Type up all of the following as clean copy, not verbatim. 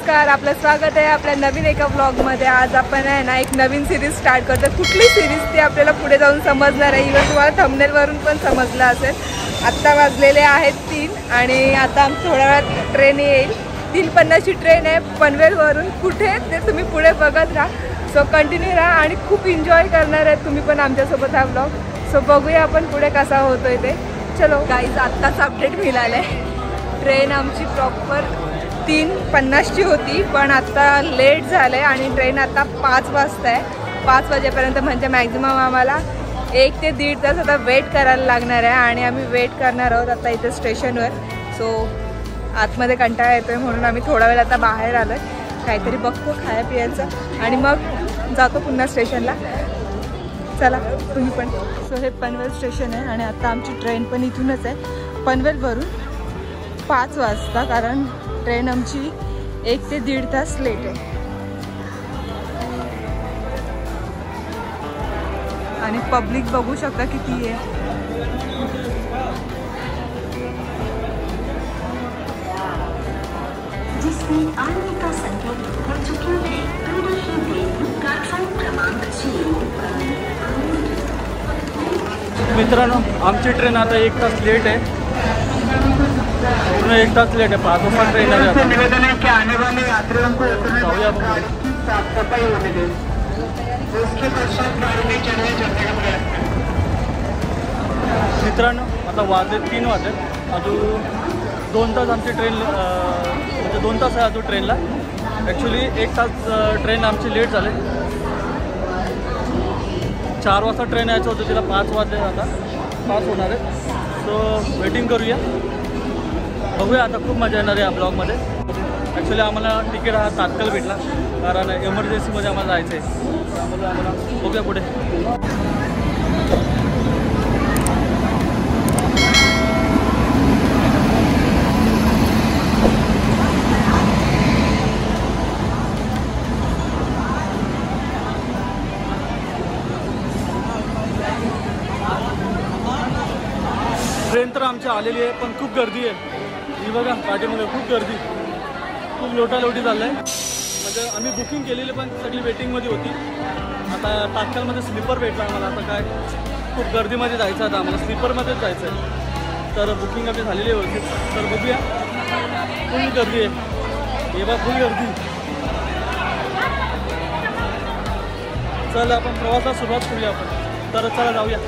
नमस्कार, आपलं स्वागत आहे आपल्या नवीन एका ब्लॉगमध्ये। आज आपण आहे ना एक नवीन सिरीज स्टार्ट करतो। कुठली सिरीज ती आपल्याला पुढे जाऊन समजणार आहे, इव्हन तुम्हाला थंबनेलवरून पण समजलं असेल। आत्ता वाजलेले आहेत 3 आणि आता आमची थोड्या वेळात ट्रेन येईल। 3:50ची ट्रेन आहे पनवेलवरून। कुठे ते तुम्ही पुढे बघत राहा। सो कंटिन्यू राहा आणि खूप एन्जॉय करणार आहे तुम्ही पण आमच्यासोबत हा ब्लॉग। सो बघूया आपण पुढे कसा होतोय ते। चलो गाईज, आत्ताच अपडेट मिळालं आहे। ट्रेन आमची प्रॉपर 3:50ची होती, पण आता लेट झालं आहे आणि ट्रेन आता 5 वाजता आहे। 5 वाजेपर्यंत म्हणजे मॅक्झिमम आम्हाला 1 ते 1.5 तास आता वेट करायला लागणार आहे आणि आम्ही वेट करणार आहोत आता इथे स्टेशनवर। सो आतमध्ये कंटाळा येतोय म्हणून आम्ही थोडा वेळ आता बाहेर आलो आहे, काहीतरी बघतो खाया पियाचं आणि मग जातो पुन्हा स्टेशनला। चला तुम्ही पण। सो हे पनवेल स्टेशन आहे आणि आता आमची ट्रेन पण इथूनच आहे पनवेलवरून 5 वाजता, कारण ट्रेन आमची 1 ते 1.5 तास लेट आहे। आणि पब्लिक बघू शकता किती आहे। जिसमें आने का संकेत हो चुकी है। प्लेटफॉर्म क्रमांक 0। मित्रांनो, आमची ट्रेन आता 1 तास लेट आहे, पूर्ण 1 तास लेट है। 5 वाजता ट्रेन आहे। निवेदन है कि आने वाले यात्रियों को उतरने के बाद गाड़ी की साफ सफाई होने दें। उसके पश्चात गाड़ी में चढ़ने का प्रयत्न। मित्रांनो, आता वाजले 3 वाजले, अजून 2 तास आमची ट्रेन म्हणजे 2 तास आहे अजून ट्रेनला। ॲक्च्युली 1 तास ट्रेन आमची लेट झाले। 4 वाजता ट्रेन यायचं होतं, तिला 5 वाजले, आता 5 होणार आहे। सो वेटिंग करूया, बघूया आता। खूप मजा येणार आहे या ब्लॉगमध्ये। ॲक्च्युली आम्हाला तिकीट हा तात्काळ भेटला, कारण एमर्जन्सीमध्ये आम्हाला जायचं आहे। त्यामुळे आम्हाला बघूया पुढे। ट्रेन तर आमची आलेली आहे, पण खूप गर्दी आहे। ही बघा पाठीमध्ये खूप गर्दी, खूप लोटालोटी चाललं आहे। म्हणजे आम्ही बुकिंग केलेली पण सगळी वेटिंगमध्ये होती। आता तात्काळमध्ये स्लीपर भेटला आम्हाला। आता काय खूप गर्दीमध्ये जायचं, आता आम्हाला स्लीपरमध्येच जायचं आहे। तर बुकिंग आम्ही झालेली आहे व्यवस्थित। तर बघूया, फुल गर्दी आहे। हे बघा फुल गर्दी। चला आपण प्रवासाला सुरुवात करूया आपण। तर चला जाऊया।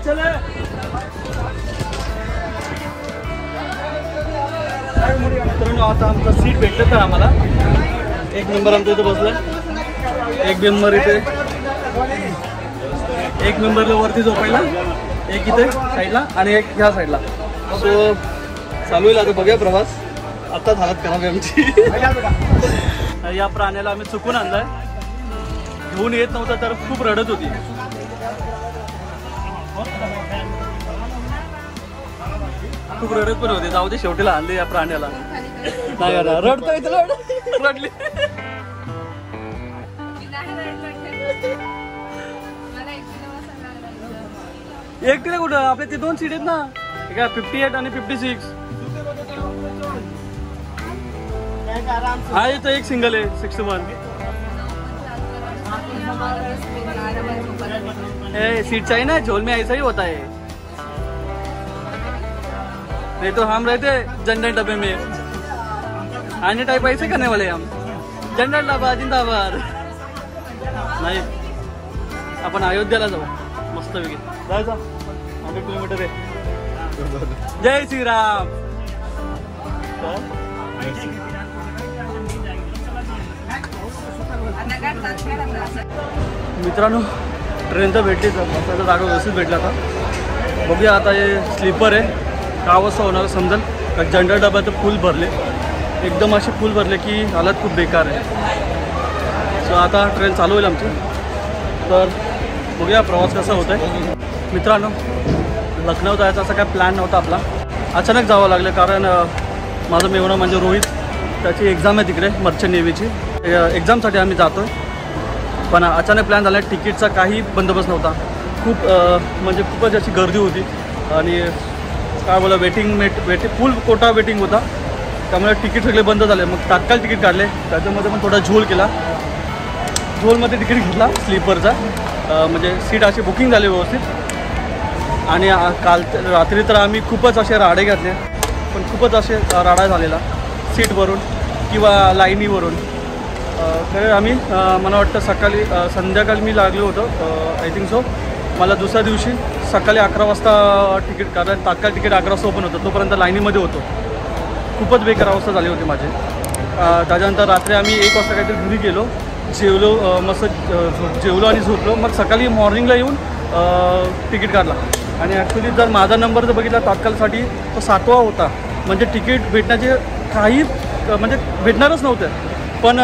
चले मित्रांनो, आता आमचं सीट भेटलं तर आम्हाला 1 नंबर आमच्या इथे बसला। 1 नंबर इथे, 1 नंबरला वरती झोपायला, 1 इथे साईडला आणि 1 ह्या साईडला। सो चालू होईल आता, बघूया प्रवास। आत्ताच हालत खराब आहे आमची। या प्राण्याला आम्ही चुकून आणलाय, घेऊन येत नव्हता तर खूप रडत होती। खूप रडत पण होते। जाऊ दे, शेवटीला आणले या प्राण्याला। नाही रडतोय, रडली। एकटीला कुठं, आपल्या ते 2 सीट आहेत ना, 58 आणि 56। हा इथं 1 सिंगल आहे 61। सीट चाहिए ना, झोल में ऐसा ही होता है। नहीं तो हम रहते जनरल डब्बे में, आने टाइप ऐसे करने वाले हम। जनरल डब्बा जिंदाबाद। नाही, आपण अयोध्याला जाऊ मस्तपैकी। जायचं 100 किलोमीटर आहे। जय श्रीराम। मित्रांनो, ट्रेन तर भेटली, तर बसायला जागा व्यवस्थित भेटला आता। बघूया आता, हे स्लीपर आहे, का वाजता होणार समजेल। का जनरल डबा तर फुल भरले, एकदम असे फुल भरले की हालत खूप बेकार आहे। सो आता ट्रेन चालू होईल आमची, तर बघूया प्रवास कसा होत आहे। मित्रांनो, लखनौ जायचा असा काय प्लॅन नव्हता आपला, अचानक जावं लागलं, कारण माझं मेवणं म्हणजे रोहित, त्याची एक्झाम आहे तिकडे मर्चंट नेव्हीची। एक्झामसाठी आम्ही जातो आहे, पण अचानक प्लॅन झाला। तिकीटचा काही बंदोबस्त नव्हता, खूप म्हणजे खूपच अशी गर्दी होती आणि काय बोला वेटिंग फुल कोटा वेटिंग होता। त्यामुळे तिकीट सगळे बंद झाले. मग तात्काळ तिकीट काढले, त्याच्यामध्ये पण थोडा झोल केला. झोलमध्ये तिकीट घेतला स्लीपरचा, म्हणजे सीट अशी बुकिंग झाली व्यवस्थित. आणि काल रात्री तर आम्ही खूपच असे राडे घातले, पण खूपच असे राडा झालेला सीटवरून किंवा लाईनीवरून. खरं आम्ही मला वाटतं सकाळी संध्याकाळी मी लागलो होतो आय थिंक सो. मला दुसऱ्या दिवशी सकाळी 11 वाजता तिकीट, कारण तात्काळ तिकीट 11 वाजता ओपन होतं, तोपर्यंत लाईनीमध्ये होतो. खूपच बेकार अवस्था झाली होती माझी. त्याच्यानंतर रात्री आम्ही 1 वाजता काहीतरी घरी गेलो, जेवलो, मस्त जेवलो आणि झोपलो. मग सकाळी मॉर्निंगला येऊन तिकीट काढला. आणि ॲक्च्युली जर माझा नंबर जर बघितला तात्काळसाठी तो 7वा होता, म्हणजे तिकीट भेटण्याचे काही म्हणजे भेटणारच नव्हतं. पण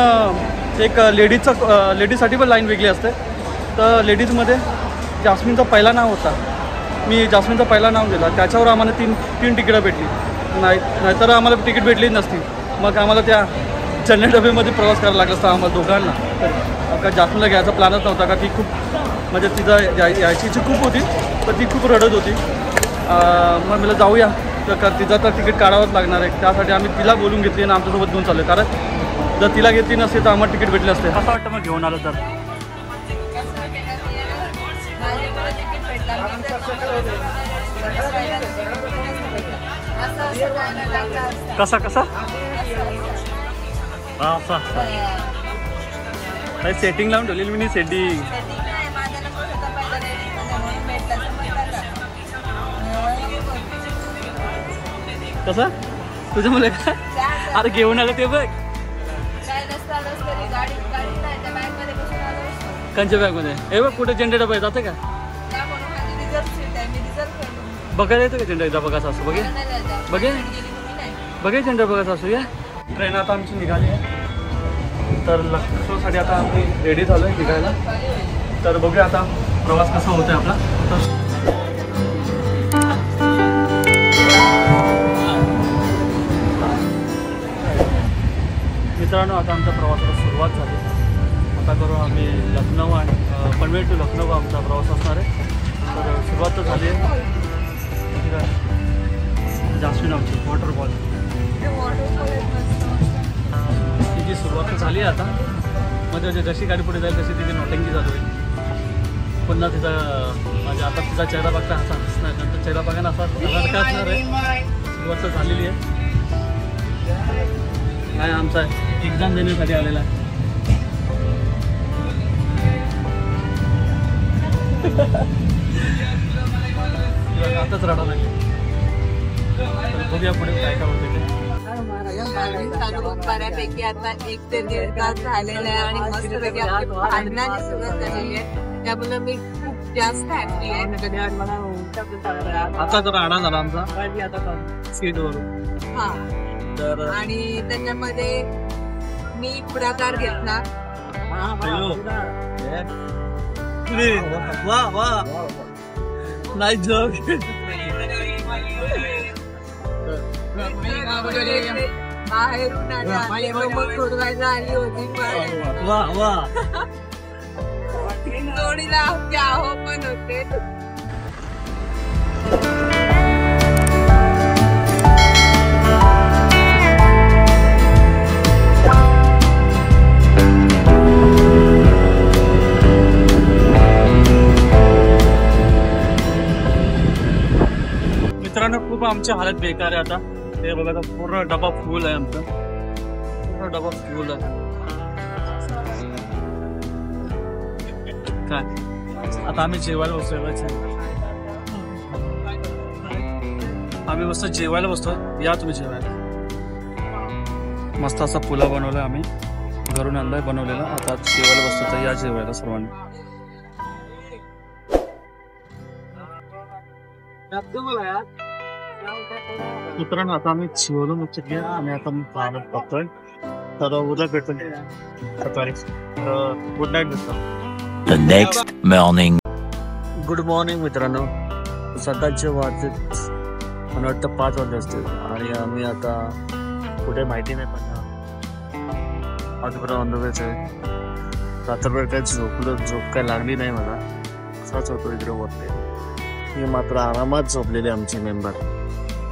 एक लेडीजसाठी पण लाईन वेगळी असते. तर लेडीजमध्ये जास्मिनचा पहिला नाव होता, मी जास्मिनचा पहिला नाव दिला, त्याच्यावर आम्हाला तीन तिकीटं भेटली. नाहीतर आम्हाला तिकीट भेटलीच नसती. मग आम्हाला त्या जनरल डब्यामध्ये प्रवास करायला लागला असता आम्हाला दोघांना. तर का जास्मिनला घ्यायचा प्लॅनच नव्हता, का ती खूप म्हणजे तिचा यायची इच्छा खूप होती, तर ती खूप रडत होती. मग मला जाऊया, तर तिचा तर तिकीट काढावंच लागणार आहे. त्यासाठी आम्ही तिला बोलून घेतली आणि आमच्यासोबत घेऊन चाललो. कारण जर तिला घेतली नसते तर आम्हाला तिकीट भेटले असते. असं वाटतं मग घेऊन आलं तर. कसा काही सेटिंग लावून ठेवलेली मी. सेटिंग कसं तुझ्या मुलं का? अरे घेऊन आलं ते बघ. कंच्या बॅगमध्ये हे बघ, कुठे झेंडा डबा जाते का? बघायला येतं का झेंडा डबा कसा असतो? बघे झेंडा बघा असू. या ट्रेन आता आमची निघाली आहे, तर लखनौसाठी आता आम्ही रेडी झालो आहे निघायला. तर बघूया आता प्रवास कसा होतो आहे आपला. तर मित्रांनो, आता आमच्या प्रवासाला सुरुवात झाली. आता करू आम्ही लखनौ आणि पनवेल टू लखनौ आमचा प्रवास असणार आहे. तर सुरुवात तर झाली आहे. जास्मिन आमची वॉटरफॉल तिची सुरुवात झाली आहे आता. म्हणजे जशी गाडी पुढे जाईल तशी तिची नोटंकी चालू होईल. पुन्हा तिचा म्हणजे आता तिचा चेहरा बघता असा असणार, नंतर चेहरा बघायला असा सारखा असणार आहे. सुरुवात तर झालेली आहे. काय आमचा एक्झाम देण्यासाठी आलेला आहे. आताच रडा लागली. बघूया पुढे काय काय होते ते. बऱ्यापैकी आता 1 ते 1.5 तास झालेला आहे आणि मस्तपैकी आपली भांडणाची सुरुवात झालेली आहे. त्यामुळे मी खूप जास्त हॅपी आहे. आता तर राडा झाला आमचा सीटवरून. हा, तर आणि त्याच्यामध्ये मी पुढाकार घेतला. वा वा नाही जोक. बाहेरून सोडवायला आली होती, वा वा जोडीला आहो पण होते. मित्रांनो, खूप आमची हालत बेकार आहे आता. ते बघा, आता पूर्ण डबा फुल आहे आमचा, पूर्ण डबा फुल आहे. काय आता आम्ही जेवायला बसतोय. आम्ही मस्त जेवायला बसतो. या तुम्ही जेवायला. मस्त असा पुलाव बनवला आम्ही, घरून आणलाय बनवलेला. आता जेवायला बसतो, तर या जेवायला सर्वांनी. मित्रांनो, आता आम्ही जेवलो मस्त घ्या आणि आता मी पाहत बघतोय. तर उद्या भेटून सकाळी. गुड नाईट मित्र. The next morning. Good morning मित्रांनो. सकाळचे वाजले मला वाटतं 5 वाजले असतील आणि आम्ही आता कुठे माहिती नाही, पण आजपर्यंत ऑन द वेच आहे. रात्रभर काय झोप काय लागली नाही मला. असाच होतो इकडे वरते. ही मात्र आरामात झोपलेले आमचे मेंबर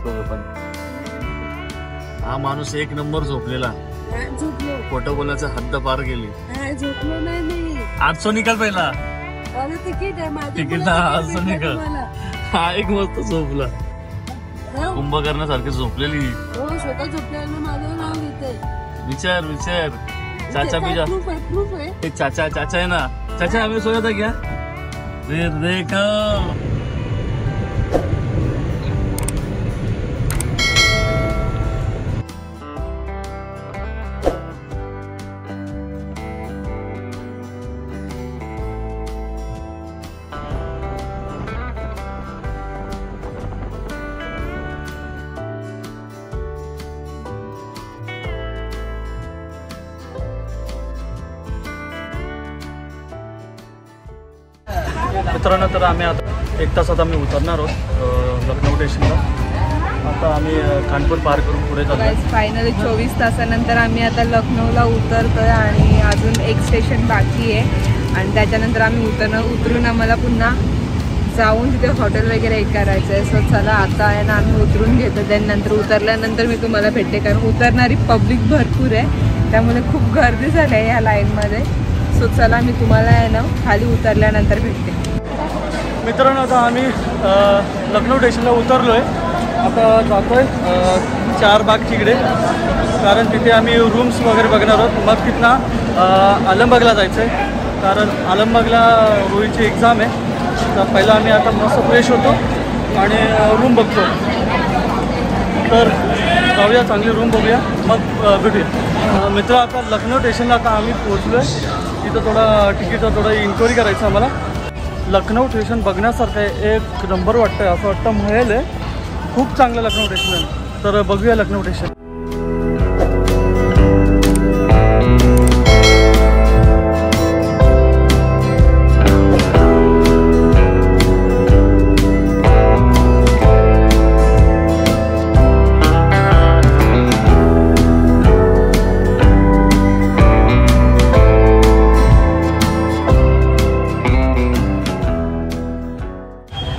दोघं पण. हा माणूस एक नंबर झोपलेला. खोटं बोलायचं हद्द पार गेली. झोपलो नाही मी. 800 निकाल पहिला. तिकीट आहे माझं. तिकीट ना 800 निकाल. हा एक मस्त झोपला. कुंभकर्णासारखी झोपलेली. हो स्वतः झोपल्यानं माझं नाव घेते. विचार विचार. चाचा बिजा प्रूफ आहे. एक चाचा आहे ना. चाचा हमें सोया था क्या? फिर देखो. मित्रांनो तर आम्ही आता 1 तासात आम्ही उतरणार आहोत लखनौ स्टेशनला. आता आम्ही कानपूर पार करून पुढे जातो. फायनली 24 तासानंतर आम्ही आता लखनौला उतरतोय आणि अजून एक स्टेशन बाकी आहे आणि त्याच्यानंतर आम्ही उतरून आम्हाला पुन्हा जाऊन तिथे हॉटेल वगैरे एक करायचं आहे. सो चला आता आहे ना आम्ही उतरून घेतो. देन नंतर उतरल्यानंतर मी तुम्हाला भेटते कारण उतरणारी पब्लिक भरपूर आहे त्यामुळे खूप गर्दी झाली आहे या लाईनमध्ये. सो चला मी तुम्हाला आहे ना खाली उतरल्यानंतर भेटते. मित्रांनो आता आम्ही लखनौ स्टेशनला उतरलो आहे. आता जातो आहे 4 बाग तिकडे कारण तिथे आम्ही रूम्स वगैरे बघणार आहोत. मग तिथनं आलमबागला जायचं आहे कारण आलमबागला रोहीची एक्झाम आहे. तर पहिला आम्ही आता मस्त फ्रेश होतो आणि रूम बघतो. तर जाऊया चांगली रूम बघूया मग भेटूया. मित्र आता लखनौ स्टेशनला आता आम्ही पोहोचलो आहे. तिथं थोडा तिकीटचा थोडा इन्क्वायरी करायचं आम्हाला. लखनौ स्टेशन बघण्यासारखं आहे. एक नंबर वाटतं आहे. असं वाटतं महल आहे. खूप चांगलं लखनौ स्टेशन आहे. तर बघूया लखनौ स्टेशन.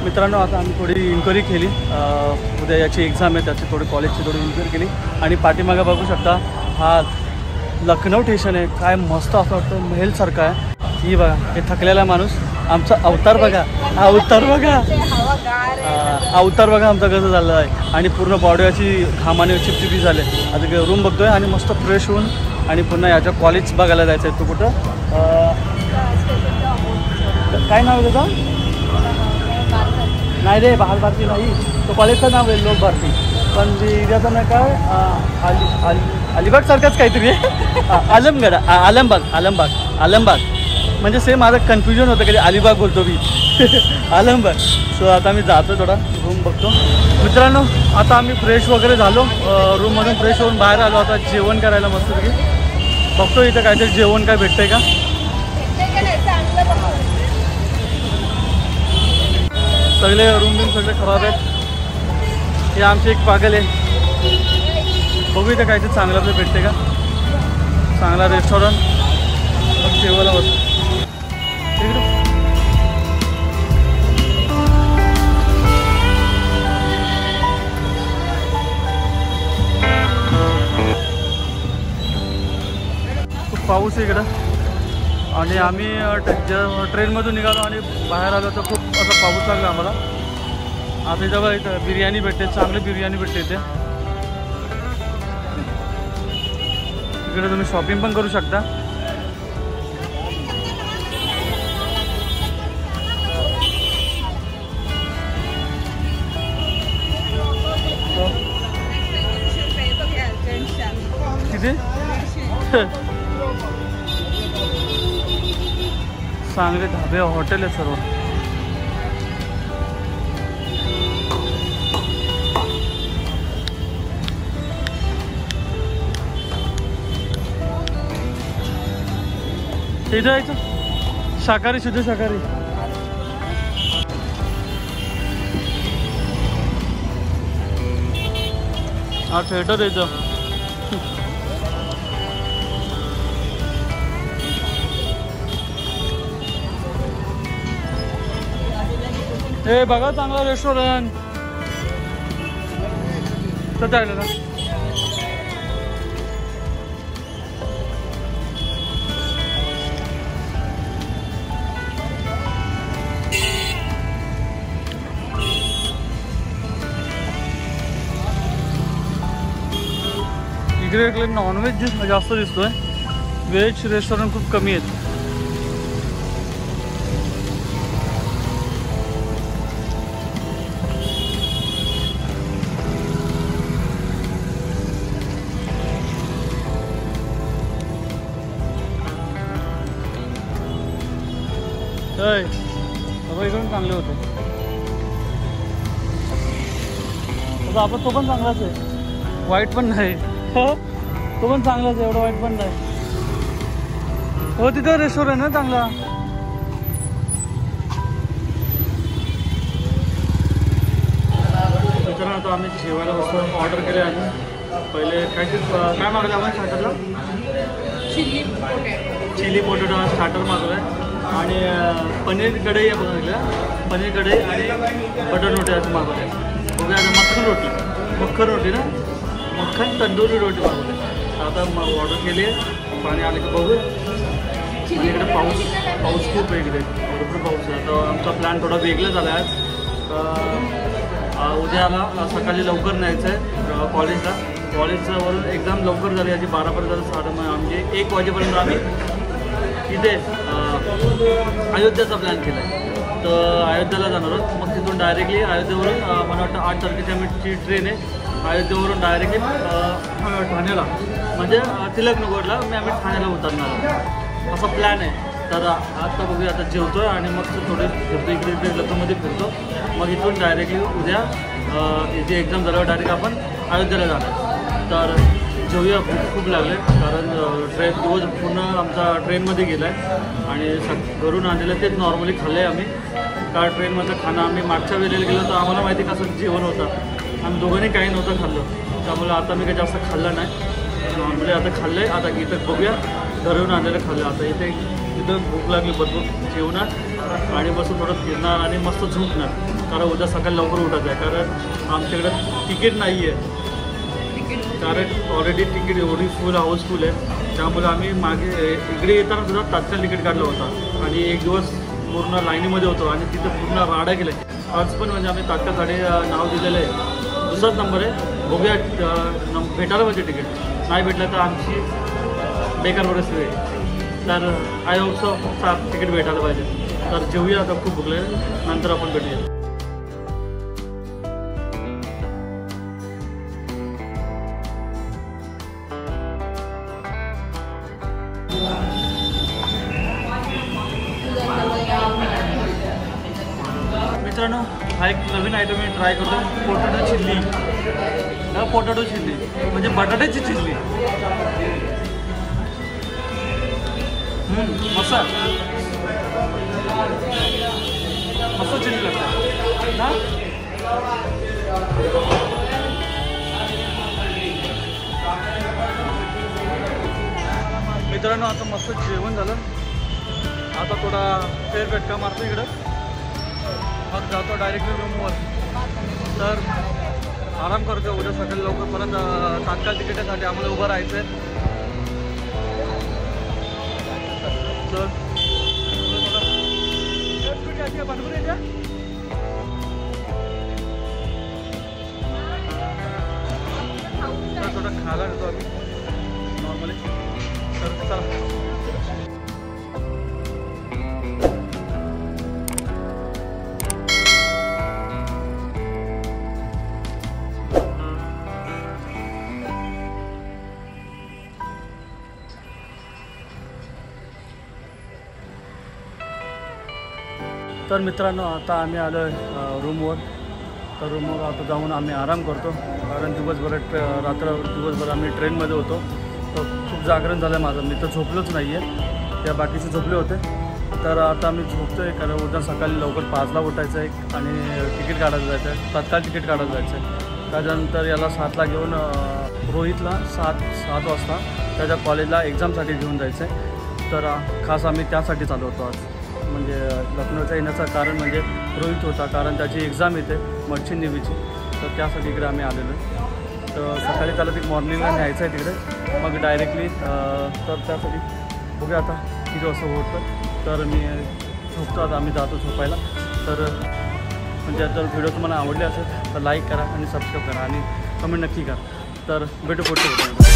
मित्रांनो आता आम्ही थोडी इन्क्वायरी केली. उद्या याची एक्झाम आहे त्याची थोडी कॉलेजची थोडी इन्क्वायरी केली आणि पाठीमागं बघू शकता हा लखनौ स्टेशन आहे. काय मस्त असं वाटतं महलसारखं आहे. ही बघा हे थकलेला माणूस आमचा अवतार बघा. अवतार बघा अवतार बघा आमचा कसं झालं आहे आणि पूर्ण बॉडी अशी घामाने चिपचिपी झाले. आता रूम बघतोय आणि मस्त फ्रेश होऊन आणि पुन्हा याच्या कॉलेज बघायला जायचं आहे. तो कुठं काय नाव आहे त्याचं? नाही रे बाल भारती नाही. तो कॉलेजचं नाव आहे लोक भारती पण एरियाचं नाही काय अलिबाग सारखंच काहीतरी आहे. आलमगड आलमबाग म्हणजे सेम माझं कन्फ्युजन होतं कधी अलिबाग बोलतो मी आलमबाग. सो आता आम्ही जातो थोडा रूम बघतो. मित्रांनो आता आम्ही फ्रेश वगैरे झालो. रूममधून फ्रेश होऊन बाहेर आलो. आता जेवण करायला मस्तपैकी बघतो इथं काहीतरी जेवण काय भेटतंय का. सगळे रूम बिम सगळे खराब आहेत. हे आमचे एक पागल आहे. बघू इथं काहीतरी चांगलं आपलं भेटते का. चांगला रेस्टॉरंट मग जेवायला बसतो. खूप पाऊस आहे इकडं आणि आम्ही ट्रेनमधून निघालो आणि बाहेर आलो तर खूप असा पाऊस लागला आम्हाला. आता इथं बघा इथं बिर्याणी भेटते. चांगली बिर्याणी भेटते इथे. इकडे तुम्ही शॉपिंग पण करू शकता. किती चांगले ढाबे हॉटेल आहे सर्व. इथं जायचं शाकाहारी शुद्ध शाकाहारी. हा थिएटर यायचं. हे बघा चांगला रेस्टॉरंट तर जायला ना इकडे नॉनव्हेज जास्त दिसतोय, व्हेज रेस्टॉरंट खूप कमी आहेत. बाबा इकडून चांगले होते. आता आपण तो पण चांगलाच आहे, वाईट पण नाही. तो पण चांगलाच आहे, एवढं वाईट पण नाही. हो तिथं रेस्टॉरंट ना चांगला. मित्रांनो आता आम्ही जेवायला बसतो. ऑर्डर केले आणि पहिले काय मागवलं आपण स्टार्टरला? चिली पोटॅटो स्टार्टर मागवलं आहे आणि पनीर कढई बघितलं, पनीर कढई आणि बटर रोटी असं मागवलं आहे. बघूया आता मक्खन रोटी ना, मक्खन तंदुरी रोटी मागवली. आता ऑर्डर केली आहे, पाणी आले की बघू. इकडे पाऊस खूप आहे, इकडे भरपूर पाऊस आहे. आता आमचा प्लॅन थोडा वेगळा झाला आहे. उद्याला सकाळी लवकर न्यायचं आहे कॉलेजला. कॉलेजवरून एक्झाम लवकर झाली याची 12पर्यंत म्हणजे 1 वाजेपर्यंत आम्ही इथे अयोध्याचा प्लॅन केला आहे. तर अयोध्याला जाणार आहोत. मग तिथून डायरेक्टली अयोध्येवरून मला वाटतं 8 तारखेच्या आमची ट्रेन आहे. अयोध्येवरून डायरेक्टली ठाण्याला म्हणजे तिलकनगरला आम्ही ठाण्याला उतरणार आहोत, असा प्लॅन आहे. तर आता बघूया, आता जेवतो आहे आणि मग थोडे फिरतो, इकडे लखनौमध्ये फिरतो. मग इथून डायरेक्टली उद्या इथे एक्झाम झाल्यावर डायरेक्ट आपण अयोध्येला जाणार. तर जेवूया, भूक खूप लागले कारण दिवस पूर्ण आमचा ट्रेनमध्ये गेला आहे आणि घरून आणलेलं तेच नॉर्मली खाल्लं आहे आम्ही. कारण ट्रेनमधलं खाणं आम्ही मागच्या वेळेला गेलो तर आम्हाला माहिती कसं जेवण होतं. आम्ही दोघांनी काही नव्हतं खाल्लं, त्यामुळे आता मी काही जास्त खाल्लं नाही. नॉर्मली आता खाल्लं आहे. आता इथं बघूया, घरून आणलेलं खाल्लं. आता इथं भूक लागली भरपूर, जेवणार आणि बसून थोडं फिरणार आणि मस्त झोपणार. कारण उद्या सकाळी लवकर उठायचं आहे. कारण आमच्याकडं तिकीट नाही आहे, कारण ऑलरेडी तिकीट एवढी हाऊसफुल आहे. त्यामुळे आम्ही मागे इकडे येताना सुद्धा तात्काळ तिकीट काढलं होतं आणि 1 दिवस पूर्ण लाईनीमध्ये होतो आणि तिथं पूर्ण राडा केला आहे. आज पण म्हणजे आम्ही तात्काळसाठी नाव दिलेलं आहे. 2रा नंबर आहे. बघूया भेटायला पाहिजे तिकीट, नाही भेटलं तर आमची बेकार परिस्थिती आहे. तर आय होप सो तिकीट भेटायला पाहिजे. तर जेवूया, आता खूप भुकले, नंतर आपण भेटूया. मित्रांनो हा एक नवीन आयटम मी ट्राय करतो, पोटॅटो चिल्ली. पोटॅटो चिल्ली म्हणजे बटाट्याची चिल्ली. मस्त चिल्ली लागते ना. मित्रांनो आता मस्त जेवण झालं. आता थोडा फेरफटका मारतो इकडं, मग जातो डायरेक्टली रूमवर. तर आराम करतो. उद्या सकाळी लवकरपर्यंत तात्काळ तिकिटासाठी आम्हाला उभं राहायचं आहे. तर थोडं खायला येतो आम्ही नॉर्मली. तर चला. तर मित्रांनो आता आम्ही आलो आहे रूमवर. तर रूमवर आता जाऊन आम्ही आराम करतो कारण दिवसभर आम्ही ट्रेनमध्ये होतो. तर खूप जागरण झालं आहे माझं. मी तर झोपलोच नाही आहे, त्या बाकीचे झोपले होते. तर आता आम्ही झोपतो आहे कारण उद्या सकाळी लवकर 5ला उठायचं आहे आणि तिकीट काढायला जायचं आहे, तात्काळ तिकीट काढायला जायचं आहे. त्याच्यानंतर याला 7ला घेऊन रोहितला 7 वाजता त्याच्या कॉलेजला एक्झामसाठी घेऊन जायचं आहे. तर खास आम्ही त्यासाठी चालू होतो आज. म्हणजे लखनौच्या येण्याचं कारण म्हणजे रोहित होता, कारण त्याची एक्झाम येते मर्चंट नेव्हीची. तर त्यासाठी इकडे आम्ही आलेलो आहे. तर सकाळी त्याला ती मॉर्निंगला न्यायचं आहे तिकडे, मग डायरेक्टली. तर त्यासाठी बघूया आता किती वाजता होतं. तर मी झोपतो आता, आम्ही जातो झोपायला. तर म्हणजे जर व्हिडिओ तुम्हाला आवडले असेल तर लाईक करा आणि सबस्क्राईब करा आणि कमेंट नक्की करा. तर भेटू पुढच्या.